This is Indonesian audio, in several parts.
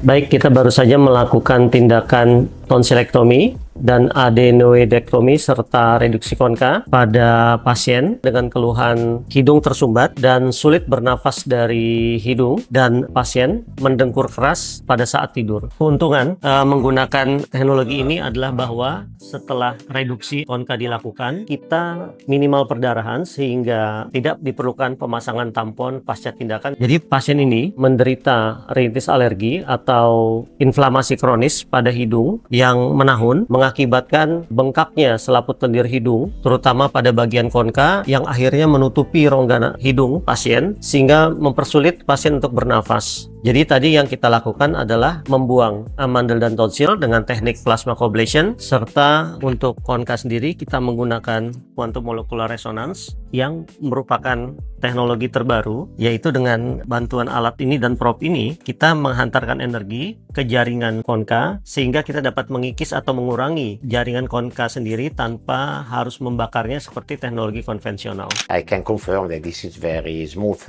Baik, kita baru saja melakukan tindakan tonsilektomi dan adenoidektomi serta reduksi konka pada pasien dengan keluhan hidung tersumbat dan sulit bernafas dari hidung, dan pasien mendengkur keras pada saat tidur. Keuntungan menggunakan teknologi ini adalah bahwa setelah reduksi konka dilakukan, kita minimal perdarahan sehingga tidak diperlukan pemasangan tampon pasca tindakan. Jadi pasien ini menderita rinitis alergi atau inflamasi kronis pada hidung yang menahun, mengakibatkan bengkaknya selaput lendir hidung, terutama pada bagian konka yang akhirnya menutupi rongga hidung pasien sehingga mempersulit pasien untuk bernafas. Jadi tadi yang kita lakukan adalah membuang amandel dan tonsil dengan teknik Plasma Coblation, serta untuk konka sendiri kita menggunakan quantum molecular resonance yang merupakan teknologi terbaru, yaitu dengan bantuan alat ini dan probe ini kita menghantarkan energi ke jaringan konka sehingga kita dapat mengikis atau mengurangi jaringan konka sendiri tanpa harus membakarnya seperti teknologi konvensional. I can confirm that this is very smooth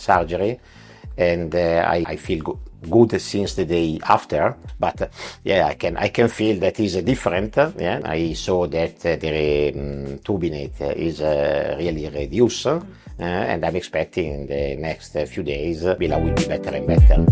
surgery. And I feel good since the day after, but I can feel that is different. I saw that the turbinate is really reduced, and I'm expecting in the next few days I will be better and better.